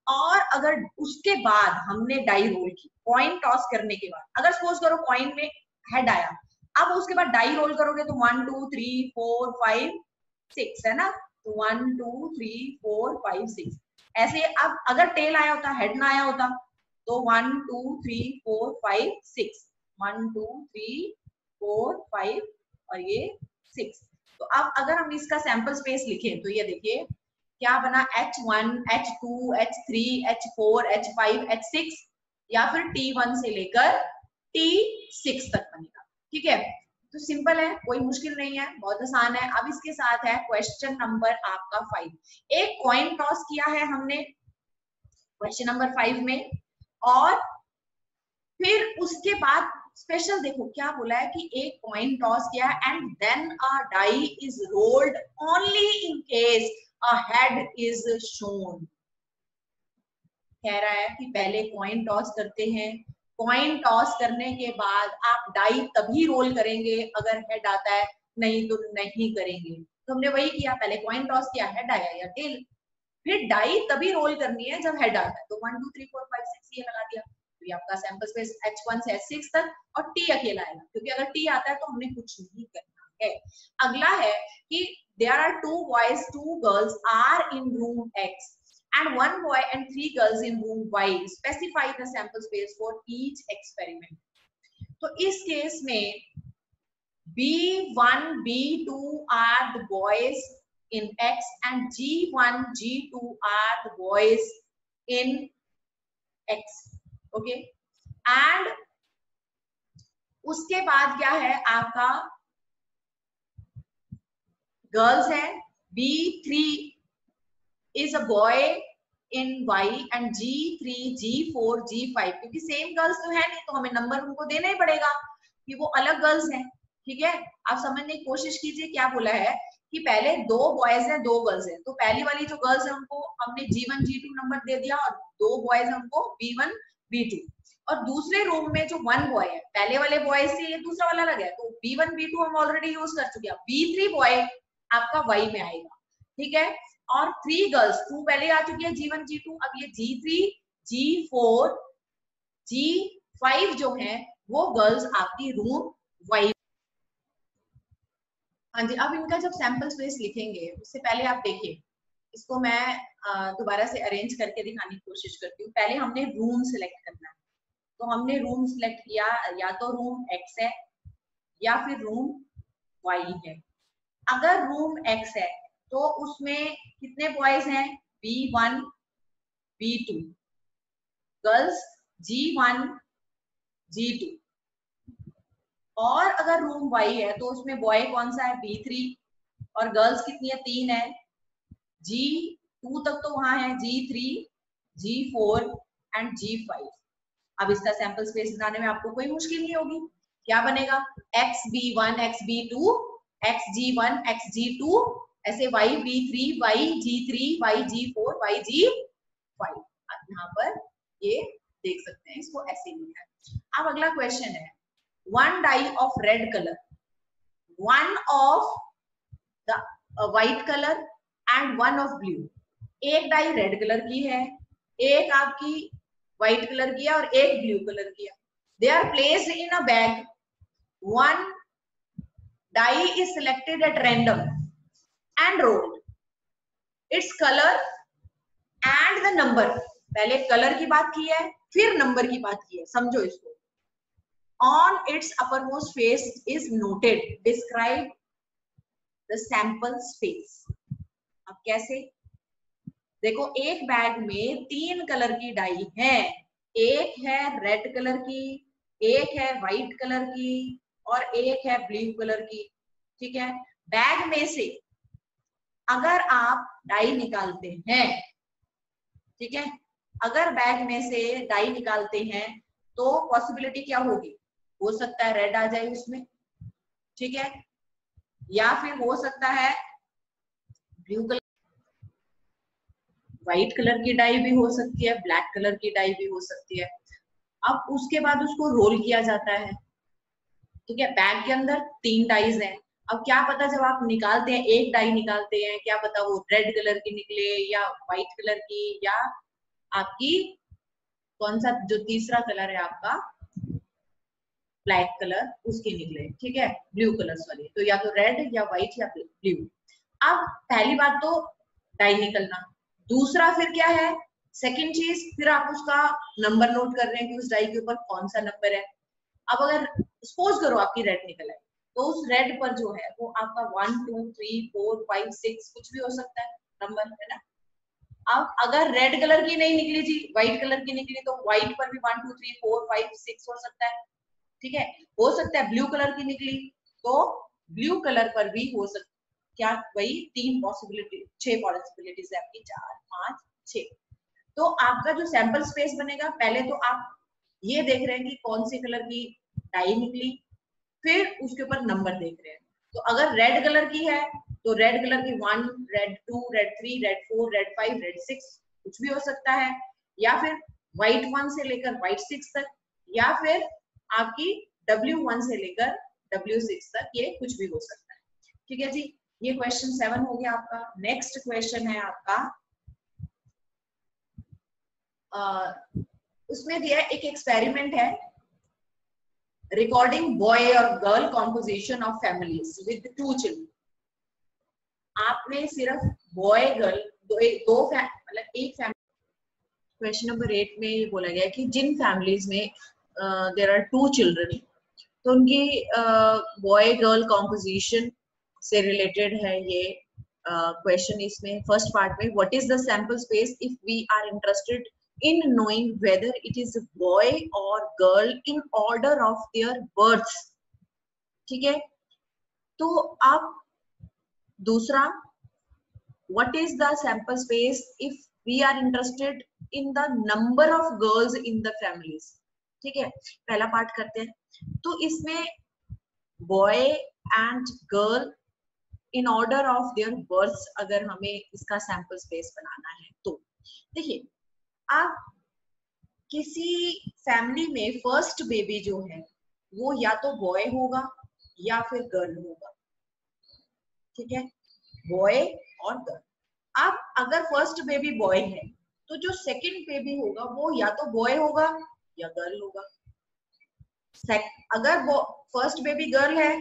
और अगर उसके बाद हमने डाई रोल की, कॉइन टॉस करने के बाद, अगर सपोज करो कॉइन में हेड आया, अब उसके बाद डाई रोल करोगे तो 1 2 3 4 5 6 है ना, तो 1 2 3 4 5 6 ऐसे। अब अगर टेल आया होता, हेड ना आया होता, तो 1 2 3 4 5 6 1 2 3 4 5 और ये 6। तो अब अगर हम इसका सैंपल स्पेस लिखें तो ये देखिए क्या बना, H1 H2 H3 H4 H5 H6, या फिर T1 से लेकर T6 तक बनेगा। ठीक है, तो सिंपल है, कोई मुश्किल नहीं है, बहुत आसान है। अब इसके साथ है क्वेश्चन नंबर आपका 5। एक कॉइन टॉस किया है हमने क्वेश्चन नंबर 5 में, और फिर उसके बाद स्पेशल देखो क्या बोला है कि एक कॉइन टॉस किया है and then a die is rolled only in case a head is shown. कह रहा है कि पहले कॉइन टॉस करते हैं, कॉइन टॉस करने के बाद आप डाई तभी रोल करेंगे अगर हेड आता है, नहीं तो नहीं करेंगे। तो हमने वही किया, पहले कॉइन टॉस किया, हेड आया या टेल, फिर डाई तभी रोल करनी है जब हेड आता है, तो 1 2 3 4 5 6 ये लगा दिया, तो ये आपका सैंपल स्पेस H1 से H6 तक, और T अकेला आएगा, क्योंकि अगर T आता है तो हमने कुछ नहीं करना है। अगला है कि there are 2 boys 2 girls are in room X and 1 boy and 3 girls in room Y. Specify the sample space for each experiment. तो इस केस में B1 B2 are the boys in X and G1 G2 are the boys in X. Okay, and उसके बाद क्या है आपका, girls है, B3 is a boy in Y and G3 G4 G5, क्योंकि सेम गर्ल्स तो है नहीं तो हमें नंबर उनको देना ही पड़ेगा कि वो अलग गर्ल्स हैं। ठीक है, आप समझने की कोशिश कीजिए, क्या बोला है कि पहले 2 बॉयज हैं 2 गर्ल्स हैं, तो पहली वाली जो गर्ल्स है उनको हमने G1 G2 नंबर दे दिया, और 2 बॉयज हैं उनको B1 B2, और दूसरे रूम में जो 1 बॉय है, पहले वाले बॉय से ये दूसरा वाला लगा है, तो B1 B2 हम ऑलरेडी यूज कर चुके हैं, B3 बॉय आपका Y में आएगा। ठीक है, और 3 गर्ल्स 2 पहले आ चुकी है G1 G2, अब ये G3 G4 G5 जो है वो गर्ल्स आपकी रूम Y। हाँ जी, अब इनका जब सैंपल स्पेस लिखेंगे उससे पहले आप देखिए, इसको मैं दोबारा से अरेंज करके दिखाने की कोशिश करती हूँ। पहले हमने रूम सिलेक्ट करना है, तो हमने रूम सिलेक्ट किया, या तो रूम X है या फिर रूम Y है। अगर रूम X है तो उसमें कितने बॉयज हैं, B1 B2, girls G1 G2, और अगर रूम Y है तो उसमें बॉय कौन सा है, B3, और गर्ल्स कितनी है, 3 है, G2 तक तो वहां है, G3 G4 एंड G5। अब इसका सैंपल स्पेस बनाने में आपको कोई मुश्किल नहीं होगी, क्या बनेगा, XB1 XB2 XG1 XG2, ऐसे YB3 YG3 YG4 YG5। यहाँ पर ये देख सकते हैं, इसको ऐसे लिखा है। अब अगला क्वेश्चन है, 1 die of red colour, 1 of the white colour and 1 of blue. एक डाई रेड कलर की है, एक आपकी व्हाइट कलर की है और एक ब्लू कलर की है। They are placed in a bag, 1 die is selected at random and rolled. Its color and the number, पहले कलर की बात की है फिर नंबर की बात की है, समझो इसको। On its uppermost face is noted, describe the sample space. अब कैसे, देखो एक बैग में 3 कलर की डाई है, एक है रेड कलर की, एक है व्हाइट कलर की और एक है ब्लू कलर की। ठीक है, बैग में से अगर आप डाई निकालते हैं, ठीक है, अगर बैग में से डाई निकालते हैं तो पॉसिबिलिटी क्या होगी, हो सकता है रेड आ जाए उसमें, ठीक है, या फिर हो सकता है ब्लू कलर, व्हाइट कलर की डाई भी हो सकती है, ब्लैक कलर की डाई भी हो सकती है। अब उसके बाद उसको रोल किया जाता है, ठीक है, बैग के अंदर 3 डाइज हैं। अब क्या पता जब आप निकालते हैं, एक डाई निकालते हैं, क्या पता वो रेड कलर की निकले या व्हाइट कलर की या आपकी कौन सा जो तीसरा कलर है आपका ब्लैक कलर उसकी निकले, ठीक है, ब्लू कलर सॉरी, तो या तो रेड या व्हाइट या ब्लू। अब पहली बात तो डाई निकलना, दूसरा फिर क्या है, सेकंड चीज फिर आप उसका नंबर नोट कर रहे हैं कि उस डाई के ऊपर कौन सा नंबर है। अब अगर सपोज करो आपकी रेड निकल है, तो उस रेड पर जो है वो आपका 1 2 3 4 5 6 कुछ भी हो सकता है नंबर, है ना। अब अगर रेड कलर की नहीं निकली जी, व्हाइट कलर की निकली, तो व्हाइट पर भी 1 2 3 4 5 6 हो सकता है, ठीक है। हो सकता है ब्लू कलर की निकली तो ब्लू कलर पर भी हो सकता, क्या वही 3 पॉसिबिलिटी, 6 पॉसिबिलिटीज है आपकी, 4 5 6। तो आपका जो सैंपल स्पेस बनेगा, पहले तो आप ये देख रहे हैं कि कौन से कलर की डाई निकली, फिर उसके ऊपर नंबर देख रहे हैं। तो अगर रेड कलर की है तो रेड कलर की 1, red 2, red 3, red 4, red 5, red 6 कुछ भी हो सकता है, या फिर व्हाइट 1 से लेकर व्हाइट 6 तक, या फिर आपकी W1 से लेकर W6 तक, ये कुछ भी हो सकता है। ठीक है जी, ये क्वेश्चन 7 हो गया आपका। नेक्स्ट क्वेश्चन है आपका, उसमें दिया एक एक्सपेरिमेंट है, रिकॉर्डिंग बॉय और girl composition of families with 2 children. आपने सिर्फ बॉय गर्ल दो मतलब एक फैमिली, क्वेश्चन नंबर 8 में ये बोला गया कि जिन फैमिलीज में देयर आर 2 चिल्ड्रन, तो उनकी बॉय गर्ल कॉम्पोजिशन से रिलेटेड है ये क्वेश्चन। इसमें फर्स्ट पार्ट में, what is the sample space if we are interested in knowing whether it is a boy or girl in order of their births, ठीक है। तो आप दूसरा, what is the sample space if we are interested in the number of girls in the families, ठीक है। पहला part करते हैं, तो इसमें boy and girl in order of their births, अगर हमें इसका सैंपल स्पेस बनाना है तो देखिए, आप किसी फैमिली में फर्स्ट बेबी जो है वो या तो बॉय होगा या फिर गर्ल होगा, ठीक है, बॉय और गर्ल। अब अगर फर्स्ट बेबी बॉय है तो जो सेकंड बेबी होगा वो या तो बॉय होगा या गर्ल होगा। अगर फर्स्ट बेबी गर्ल है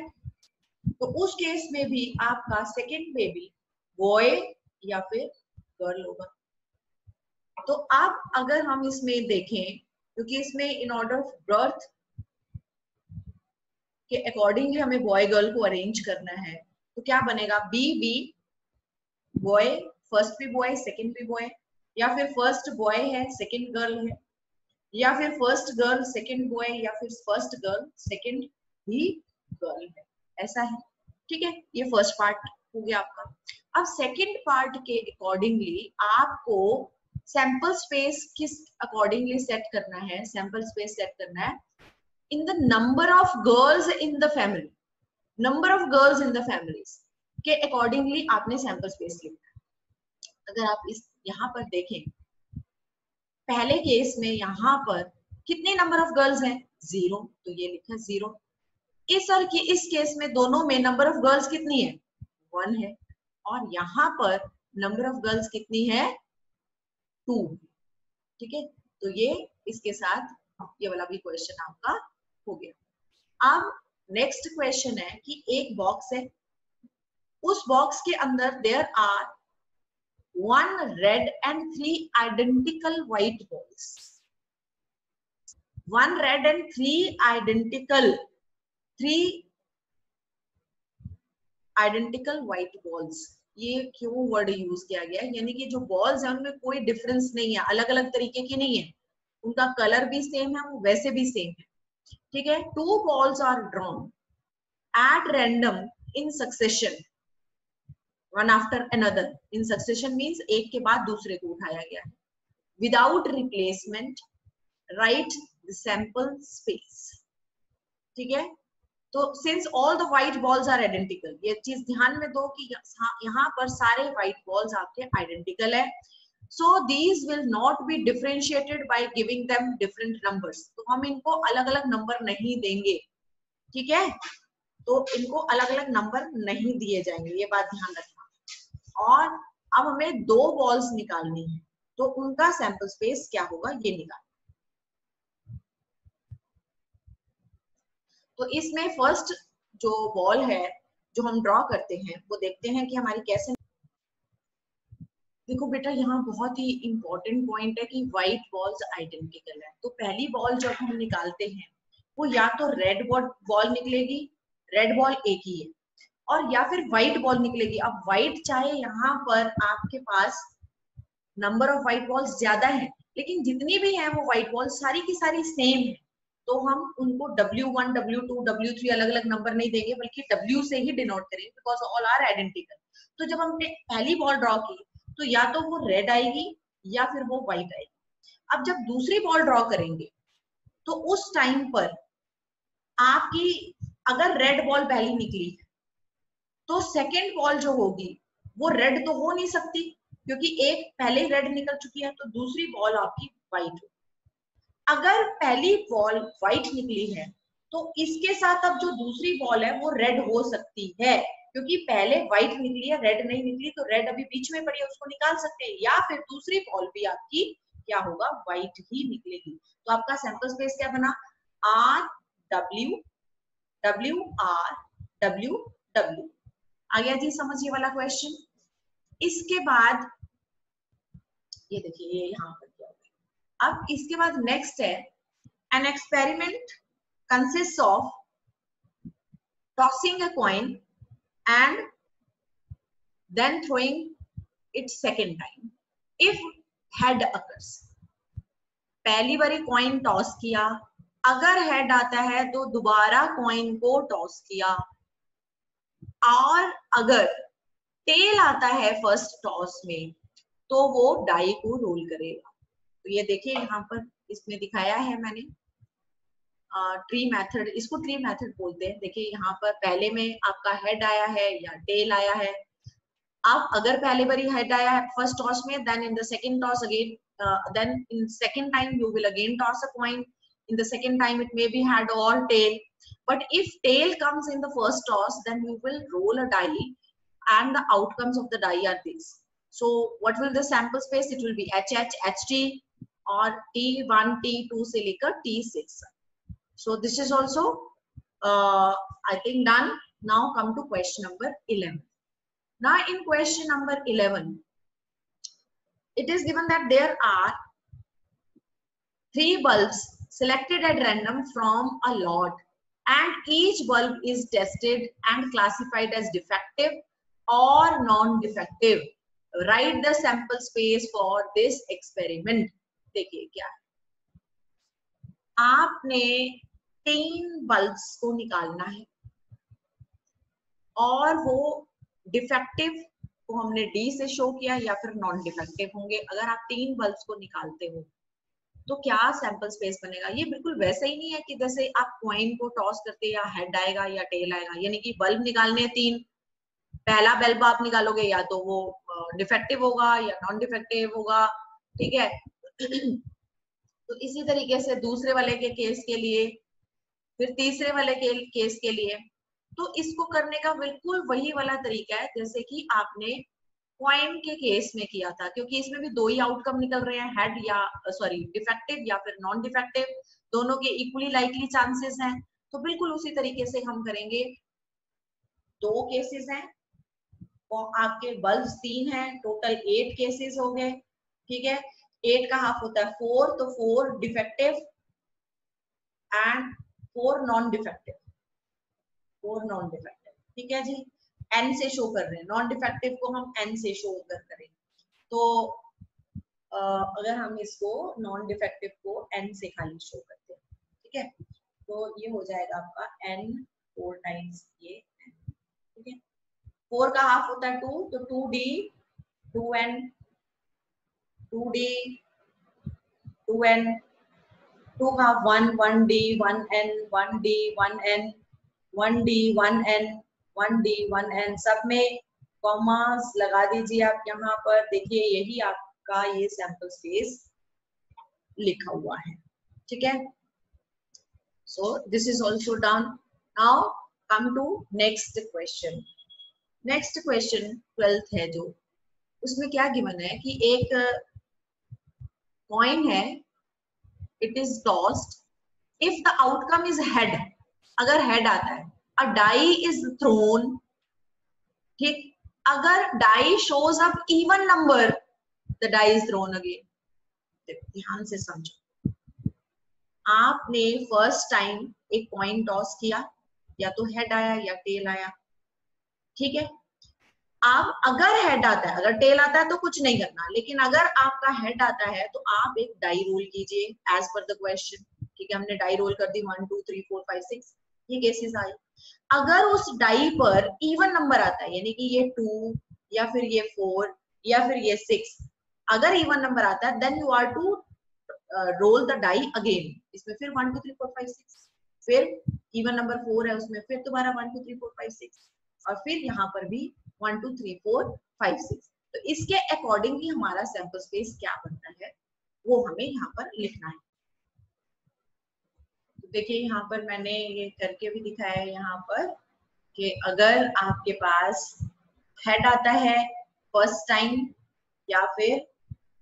तो उस केस में भी आपका सेकंड बेबी बॉय या फिर गर्ल होगा। तो अब अगर हम इसमें देखें, क्योंकि इसमें इन ऑर्डर ऑफ बर्थ के अकॉर्डिंगली हमें बॉय गर्ल को अरेंज करना है, तो क्या बनेगा, बी बी बॉय, फर्स्ट भी बॉय सेकंड भी बॉय, या फिर फर्स्ट बॉय है सेकंड गर्ल है, या फिर फर्स्ट गर्ल सेकंड बॉय, या फिर फर्स्ट गर्ल सेकंड भी गर्ल है, ऐसा है, ठीक है। ये फर्स्ट पार्ट हो गया आपका। अब सेकंड पार्ट के अकॉर्डिंगली आपको सैंपल स्पेस किस अकॉर्डिंगली सेट करना है, सैंपल स्पेस सेट करना है in the number of girls in the family, number of girls in the families के अकॉर्डिंगली आपने सैंपल स्पेस लिखना है। अगर आप इस यहाँ पर देखें, पहले केस में यहाँ पर कितने नंबर ऑफ गर्ल्स हैं, 0, तो ये लिखा 0। इस और इस केस में दोनों में नंबर ऑफ गर्ल्स कितनी है, 1 है, और यहाँ पर नंबर ऑफ गर्ल्स कितनी है, 2, ठीक है। तो ये इसके साथ ये वाला भी क्वेश्चन आपका हो गया। अब नेक्स्ट क्वेश्चन है कि एक बॉक्स है, उस बॉक्स के अंदर there are 1 red and 3 identical white balls, 1 red and 3 identical white balls. ये क्यों वर्ड यूज किया गया है, यानी कि जो बॉल्स है उनमें कोई डिफरेंस नहीं है, अलग अलग तरीके की नहीं है, उनका कलर भी सेम है, वो वैसे भी सेम है, ठीक है। 2 balls are drawn at random in succession, one after another, in succession means एक के बाद दूसरे को उठाया गया है, without replacement, write the sample space, ठीक है। तो since all the white balls are identical, ये चीज ध्यान में दो कि यहाँ पर सारे व्हाइट बॉल्स आपके आइडेंटिकल है, so these will not be differentiated by giving them different numbers, तो हम इनको अलग अलग नंबर नहीं देंगे, ठीक है, तो इनको अलग अलग नंबर नहीं दिए जाएंगे, ये बात ध्यान रखना। और अब हमें 2 बॉल्स निकालनी है, तो उनका सैंपल स्पेस क्या होगा ये निकाल। तो इसमें फर्स्ट जो बॉल है जो हम ड्रॉ करते हैं वो देखते हैं कि हमारी कैसे। देखो बेटा यहाँ बहुत ही इंपॉर्टेंट पॉइंट है कि व्हाइट बॉल्स आइडेंटिकल है, तो पहली बॉल जब हम निकालते हैं वो या तो रेड बॉल निकलेगी, रेड बॉल एक ही है, और या फिर व्हाइट बॉल निकलेगी। अब व्हाइट चाहे यहाँ पर आपके पास नंबर ऑफ व्हाइट बॉल्स ज्यादा है, लेकिन जितनी भी है वो व्हाइट बॉल सारी की सारी सेम है, तो हम उनको W1, W2, W3 अलग अलग नंबर नहीं देंगे, बल्कि W से ही डिनोट करेंगे, बिकॉज ऑल आर आइडेंटिकल। तो जब हमने पहली बॉल ड्रॉ की तो या तो वो रेड आएगी या फिर वो व्हाइट आएगी। अब जब दूसरी बॉल ड्रॉ करेंगे तो उस टाइम पर आपकी अगर रेड बॉल पहली निकली तो सेकेंड बॉल जो होगी वो रेड तो हो नहीं सकती, क्योंकि एक पहले ही रेड निकल चुकी है, तो दूसरी बॉल आपकी व्हाइट होगी। अगर पहली बॉल व्हाइट निकली है तो इसके साथ अब जो दूसरी बॉल है वो रेड हो सकती है, क्योंकि पहले व्हाइट निकली है रेड नहीं निकली, तो रेड अभी बीच में पड़ी है उसको निकाल सकते हैं, या फिर दूसरी बॉल भी आपकी क्या होगा व्हाइट ही निकलेगी। तो आपका सैंपल स्पेस क्या बना, R W W R W W। आ गया जी समझ ये वाला क्वेश्चन। इसके बाद ये देखिए ये यहाँ पर क्या होगा। अब इसके बाद नेक्स्ट है an experiment consists of tossing a coin and then throwing it second time if head occurs। पहली बारी कॉइन टॉस किया, अगर हेड आता है तो दोबारा कॉइन को टॉस किया, और अगर टेल आता है फर्स्ट टॉस में तो वो डाई को रोल करेगा। तो ये देखिए यहाँ पर इसमें दिखाया है मैंने ट्री मेथड, इसको ट्री मेथड बोलते हैं। देखिए यहाँ पर पहले में आपका हेड आया है या टेल आया है। अब अगर पहले बारी हेड आया है फर्स्ट टॉस में, then in the second toss again, then in second time you will again toss a coin, in the second time it may be head or tail, but if tail comes in the first toss then you will roll a die and the outcomes of the die are these. So what will the sample space, it will be HH HT or T1 T2 से लेकर T6. So this is also I think done. Now come to question number 11. Now in question number 11 it is given that there are 3 bulbs selected at random from a lot and each bulb is tested and classified as defective or non-defective. Write the sample space for this experiment. देखिए क्या है, आपने 3 bulbs को निकालना है और वो defective को हमने डी से शो किया या फिर नॉन डिफेक्टिव होंगे। अगर आप 3 बल्ब्स को निकालते हो तो क्या सैंपल स्पेस बनेगा। ये बिल्कुल वैसा ही नहीं है कि जैसे आप कॉइन को टॉस करते या हेड आएगा या टेल आएगा, यानी कि बल्ब निकालने 3, पहला बल्ब आप निकालोगे या तो वो डिफेक्टिव होगा या नॉन डिफेक्टिव होगा, ठीक है। तो इसी तरीके से दूसरे वाले के केस के लिए, फिर तीसरे वाले के केस के लिए, तो इसको करने का बिल्कुल वही वाला तरीका है जैसे कि आपने कॉइन के केस में किया था, क्योंकि इसमें भी 2 ही आउटकम निकल रहे हैं, हेड या सॉरी डिफेक्टिव या फिर नॉन डिफेक्टिव, दोनों के इक्वली लाइकली चांसेस हैं। तो बिल्कुल उसी तरीके से हम करेंगे। 2 केसेस हैं और आपके बल्ब 3 हैं, टोटल 8 केसेस हो गए, ठीक है। 8 का हाफ होता है 4, तो 4 defective and 4 non defective, 4 non defective, ठीक है जी। n से शो कर रहे हैं, नॉन डिफेक्टिव को हम n से शो करें, तो अगर हम इसको नॉन डिफेक्टिव को n से खाली शो करते हैं, ठीक है, तो ये हो जाएगा आपका n 4 टाइम्स ये n, ठीक है। 4 का हाफ होता है 2, तो 2d 2n 2d 2n, 2 का 1 1d 1n 1d 1n 1d 1n 1d 1n, सब में कॉमास लगा दीजिए आप यहाँ पर, देखिए यही आपका ये सैंपल स्पेस लिखा हुआ है, ठीक है। So this is also done. Now come to next question. Next question 12th है जो, उसमें क्या गिवन है कि एक कॉइन है, it is tossed, if the outcome is head, अगर हेड आता है, अ डाई इज थ्रोन, ठीक, अगर die shows up even number, the die is thrown again. ध्यान से समझो, आपने फर्स्ट टाइम एक कॉइन टॉस किया, या तो हेड आया या टेल आया, ठीक है। आप अगर हेड आता है, अगर टेल आता है तो कुछ नहीं करना, लेकिन अगर आपका हेड आता है तो आप एक डाई रोल कीजिए एज पर द क्वेश्चन, ठीक है। हमने डाई रोल कर दी 1 2 3 4 5 6, ये केसेस आए। अगर उस डाई पर इवन नंबर आता है, यानी कि ये 2 या फिर ये 4 या फिर ये 6, अगर इवन नंबर आता है, then you are to roll the die again. इसमें फिर 1 2 3 4 5 6, फिर इवन नंबर 4 है उसमें फिर दोबारा 1 2 3 4 5 6, और फिर यहाँ पर भी 1 2 3 4 5 6। तो इसके अकॉर्डिंगली हमारा सैंपल स्पेस क्या बनता है वो हमें यहाँ पर लिखना है। तो देखिए यहाँ पर मैंने ये करके भी दिखाया है यहाँ पर कि अगर आपके पास हेड आता है फर्स्ट टाइम, या फिर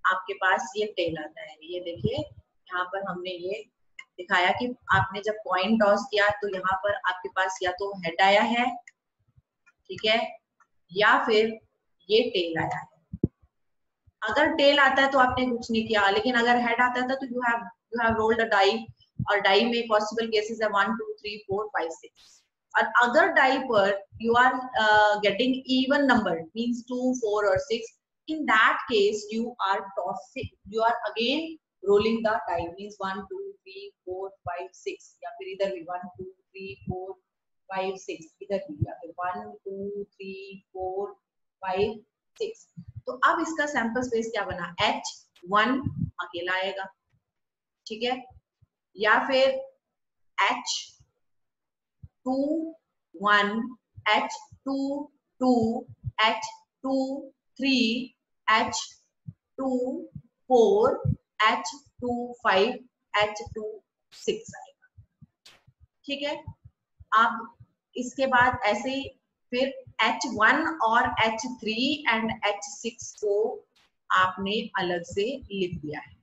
आपके पास ये टेल आता है, ये देखिए यहाँ पर हमने ये दिखाया कि आपने जब कॉइन टॉस किया तो यहाँ पर आपके पास या तो हेड आया है, ठीक है, या फिर ये टेल आया है। अगर टेल आता है तो आपने कुछ नहीं किया, लेकिन अगर हेड आता है तो you have rolled a die, और डाई में पॉसिबल केसेस है 1 2 3 4 5 6। और अगर डाई पर you are getting even number, means 2 4 और 6, in that case you are tossing, you are again rolling the die, means 1 2 3 4 5 6, या फिर इधर भी 1 2 3 4 5 6, इधर भी या फिर 1 2 3 4 5 6। तो अब इसका सैंपल स्पेस क्या बना, H1 अकेला आएगा, ठीक है, या फिर H2 1, H2 2, H2 3, H2 4, H2 5, H2 6 आएगा, ठीक है। अब इसके बाद ऐसे ही फिर H1 और H3 एंड H6 को आपने अलग से लिख दिया है,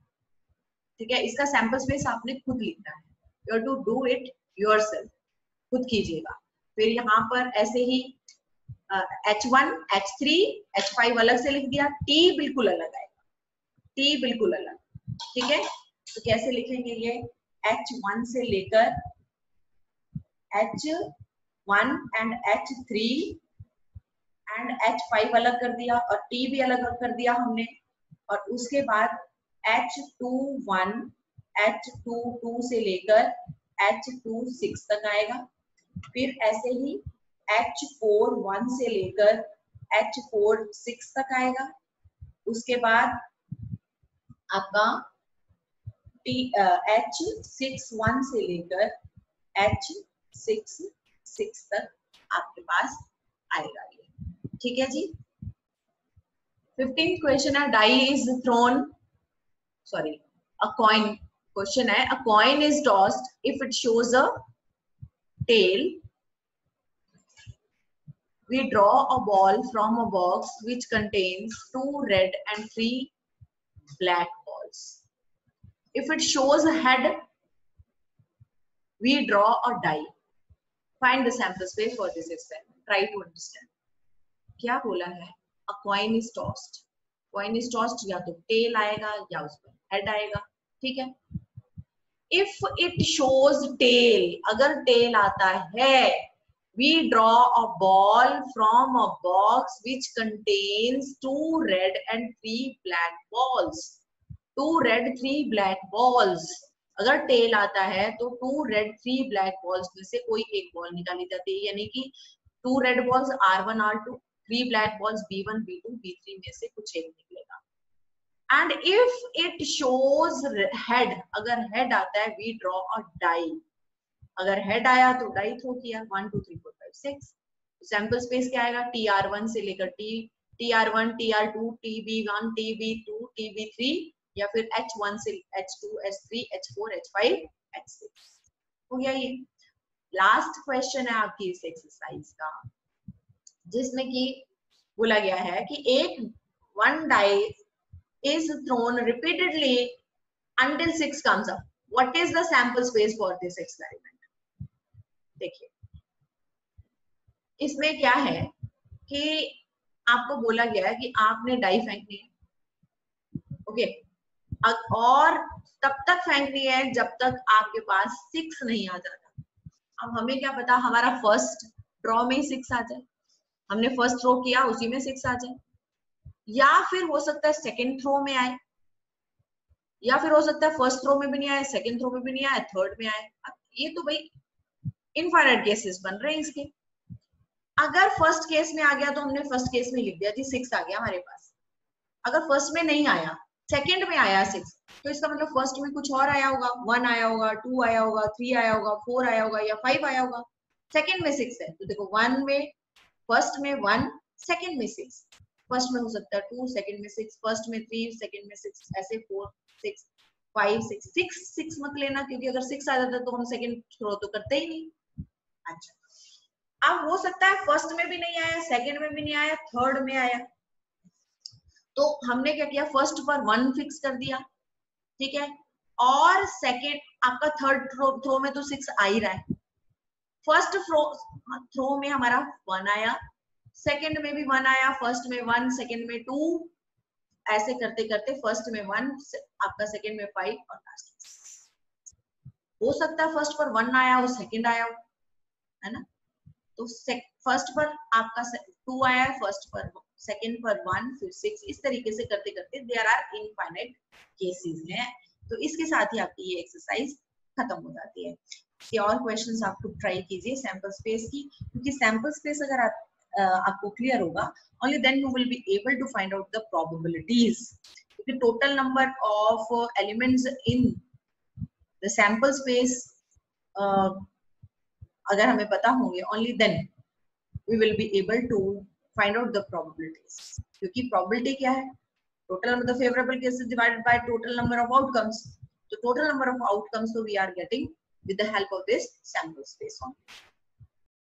ठीक है। इसका सैंपल स्पेस आपने खुद लिखना है, you have to do it yourself, खुद कीजिएगा। फिर यहाँ पर ऐसे ही H1 H3 H5 अलग से लिख दिया, T बिल्कुल अलग आएगा, T बिल्कुल अलग, ठीक है। तो कैसे लिखेंगे ये, H1 से लेकर H1 and H3 and H5 अलग कर दिया, और T भी अलग कर दिया हमने, और उसके बाद H21 H22 से लेकर H26 तक आएगा। फिर ऐसे ही H41 से लेकर H46 तक आएगा। उसके बाद आपका H61 से लेकर H66 तक आपके पास आएगा ये, ठीक है जी। 15th क्वेश्चन है, die is thrown, sorry a coin, question है a coin is tossed if it shows a tail, we draw a ball from a box which contains 2 red and 3 black balls. If it shows a head, we draw a die. Find the sample space for this experiment. Try to understand. क्या बोला है, a coin is tossed. Coin is tossed या तो tail आएगा या उस पर head आएगा, ठीक है। If it shows tail, अगर tail आता है we draw a ball from a box which contains 2 red and 3 black balls. 2 red 3 black balls. अगर टेल आता है तो 2 red 3 black balls में से कोई एक बॉल निकाली जाती है, यानी कि 2 red balls R1 R2, 3 black balls B1 B2 B3 में से कुछ एक निकलेगा. And if it shows head, अगर head आता है we draw a die. अगर head आया तो die थ्रो किया 1 2 3 4 5 6. सैंपल स्पेस क्या आएगा TR1 से लेकर TR1 TR2 TB1 TB2 TB3 या फिर H1 से H2 H3 H4 H5 H6. हो गया ये. लास्ट क्वेश्चन है आपकी इस एक्सरसाइज का, जिसमें कि बोला गया है कि एक one die is thrown repeatedly until 6 comes up. What is the sample space for this experiment? देखिए इसमें क्या है कि आपको बोला गया है कि आपने डाई फेंकनी है, ओके, और तब तक फेंकनी है जब तक आपके पास 6 नहीं आ जाता. अब हमें क्या पता हमारा फर्स्ट ड्रॉ में ही 6 आ जाए, हमने फर्स्ट थ्रो किया उसी में 6 आ जाए, या फिर हो सकता है सेकंड थ्रो में आए, या फिर हो सकता है फर्स्ट थ्रो में भी नहीं आए, सेकंड थ्रो में भी नहीं आए, थर्ड में आए. ये तो भाई इनफाइनाइट केसेस बन रहे हैं इसके. अगर फर्स्ट केस में आ गया तो हमने फर्स्ट केस में लिख दिया जी 6 आ गया हमारे पास. अगर फर्स्ट में नहीं आया, सेकंड में आया 6, तो इसका मतलब फर्स्ट में कुछ और आया होगा, 1 आया होगा, 2 आया होगा, 3 आया होगा, 4 आया होगा या 5 आया होगा. सेकंड में 6 है तो देखो 1 में, फर्स्ट में 1, सेकंड में 6, फर्स्ट में हो सकता है 2, सेकंड में 6, फर्स्ट में 3, सेकंड में 6, ऐसे 4 6 5 6 6 मत लेना, क्योंकि अगर 6 आ जाता तो हम सेकंड थ्रो तो करते ही नहीं. अच्छा, अब हो सकता है फर्स्ट में भी नहीं आया, सेकंड में भी नहीं आया, थर्ड में आया, तो हमने क्या किया फर्स्ट पर 1 फिक्स कर दिया, ठीक है, और सेकंड आपका थर्ड थ्रो में तो 6 आ ही रहा है. फर्स्ट थ्रो में हमारा 1 आया, सेकंड में भी 1 आया, फर्स्ट में 1, सेकंड में 2, ऐसे करते करते फर्स्ट में 1, आपका सेकंड में 5 और लास्ट में. हो सकता है फर्स्ट पर 1 आया हो, सेकंड आया हो, है ना, तो फर्स्ट पर आपका 2 आया, फर्स्ट पर, सेकंड पर 1, फिर 6, इस तरीके से करते करते देयर आर इनफाइनाइट केसेस हैं. तो इसके साथ ही आपकी ये एक्सरसाइज खत्म हो जाती है. ये और क्वेश्चंस आप लोग ट्राई कीजिए सैंपल स्पेस की, क्योंकि सैंपल स्पेस अगर आपको क्लियर होगा, only then you will be able to find out the probabilities. The total number of elements in the sample space अगर हमें पता होंगे, only then we will be able to find out the probabilities. क्योंकि probability क्या है? Total number of favorable cases divided by total number of outcomes. So total number of outcomes so we are getting with the help of this sample space only.